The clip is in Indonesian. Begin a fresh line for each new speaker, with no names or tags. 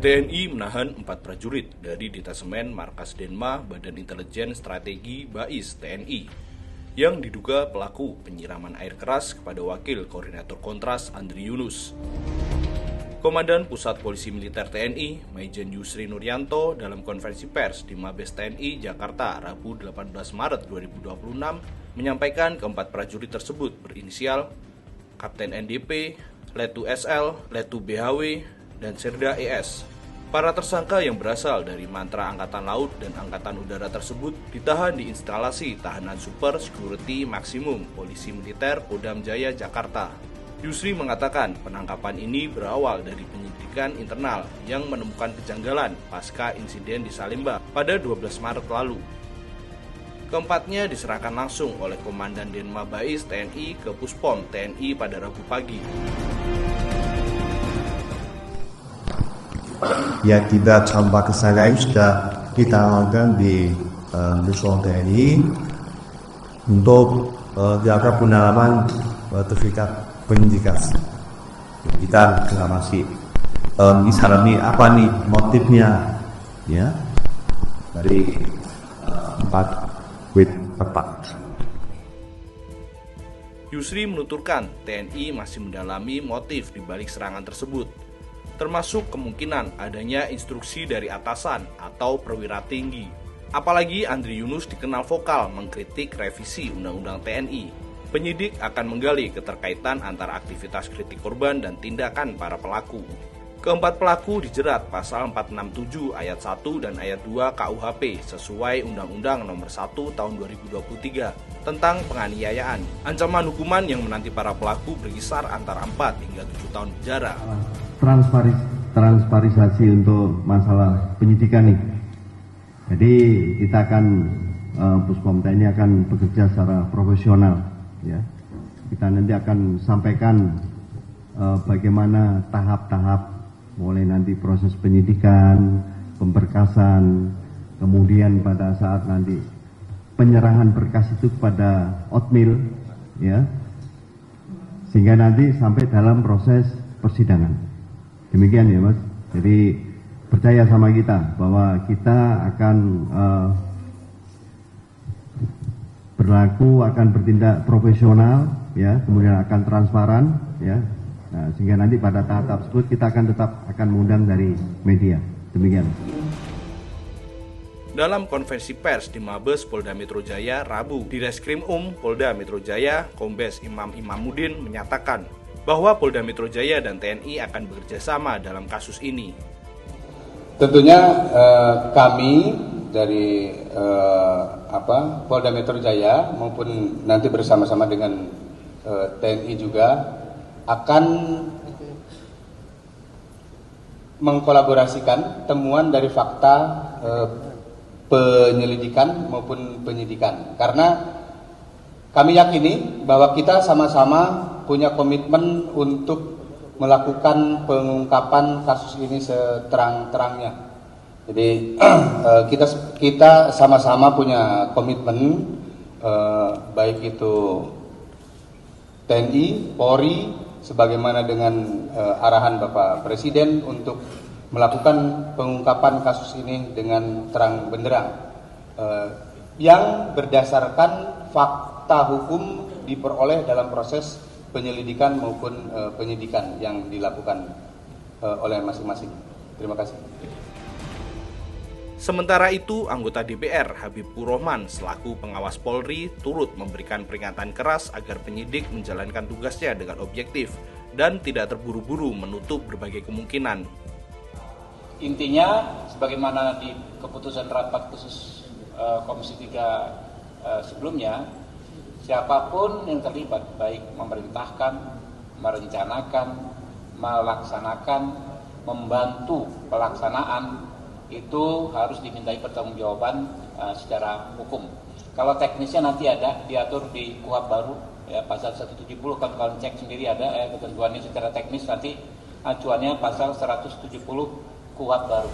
TNI menahan 4 prajurit dari Detasemen Markas Denma Badan Intelijen Strategi BAIS TNI yang diduga pelaku penyiraman air keras kepada Wakil Koordinator Kontras Andri Yunus. Komandan Pusat Polisi Militer TNI, Maijen Yusri Nuryanto dalam konferensi pers di Mabes TNI Jakarta Rabu 18 Maret 2026 menyampaikan keempat prajurit tersebut berinisial Kapten NDP, Letu SL, Letu BHW, dan Serda ES. Para tersangka yang berasal dari Mantra Angkatan Laut dan Angkatan Udara tersebut ditahan di instalasi tahanan Super Security Maksimum Polisi Militer Kodam Jaya Jakarta. Yusri mengatakan penangkapan ini berawal dari penyidikan internal yang menemukan kejanggalan pasca insiden di Salemba pada 12 Maret lalu. Keempatnya diserahkan langsung oleh Komandan Denma BAIS TNI ke Puspom TNI pada Rabu pagi.
Ya, kita coba kesalahan sudah kita lakukan di Puspom TNI untuk dilakukan pendalaman sertifikat penyidikan. Kita masih misalnya apa nih motifnya, ya, dari 4 tepat.
Yusri menuturkan TNI masih mendalami motif di balik serangan tersebut, termasuk kemungkinan adanya instruksi dari atasan atau perwira tinggi. Apalagi Andri Yunus dikenal vokal mengkritik revisi Undang-Undang TNI. Penyidik akan menggali keterkaitan antara aktivitas kritik korban dan tindakan para pelaku. Keempat pelaku dijerat pasal 467 ayat 1 dan ayat 2 KUHP sesuai Undang-Undang Nomor 1 Tahun 2023 tentang penganiayaan. Ancaman hukuman yang menanti para pelaku berkisar antara 4 hingga 7 tahun penjara.
Transparisasi untuk masalah penyidikan nih. Jadi kita akan Puspom TNI akan bekerja secara profesional, ya. Kita nanti akan sampaikan bagaimana tahap-tahap mulai nanti proses penyidikan, pemberkasan, kemudian pada saat nanti penyerahan berkas itu kepada Otmil, ya, sehingga nanti sampai dalam proses persidangan. Demikian ya Mas. Jadi percaya sama kita bahwa kita akan akan bertindak profesional, ya, kemudian akan transparan, ya. Nah, sehingga nanti pada tahap tersebut kita akan tetap mengundang dari media. Demikian.
Dalam konferensi pers di Mabes Polda Metro Jaya Rabu, Direskrim Polda Metro Jaya Kombes Imam Imamuddin menyatakan bahwa Polda Metro Jaya dan TNI akan bekerja sama dalam kasus ini.
Tentunya kami dari Polda Metro Jaya maupun nanti bersama-sama dengan TNI juga akan mengkolaborasikan temuan dari fakta penyelidikan maupun penyidikan, karena kami yakini bahwa kita sama-sama punya komitmen untuk melakukan pengungkapan kasus ini seterang-terangnya. Jadi kita sama-sama punya komitmen, baik itu TNI, Polri, sebagaimana dengan arahan Bapak Presiden untuk melakukan pengungkapan kasus ini dengan terang benderang, yang berdasarkan fakta hukum diperoleh dalam proses penyelidikan maupun penyidikan yang dilakukan oleh masing-masing. Terima kasih.
Sementara itu, anggota DPR Habibur Rahman selaku pengawas Polri turut memberikan peringatan keras agar penyidik menjalankan tugasnya dengan objektif dan tidak terburu-buru menutup berbagai kemungkinan.
Intinya, sebagaimana di keputusan rapat khusus Komisi 3 sebelumnya, siapapun yang terlibat, baik memerintahkan, merencanakan, melaksanakan, membantu pelaksanaan, itu harus dimintai pertanggungjawaban secara hukum. Kalau teknisnya nanti ada diatur di KUHP baru, ya, pasal 170, kalau cek sendiri ada ketentuannya secara teknis, nanti acuannya pasal 170 KUHP baru.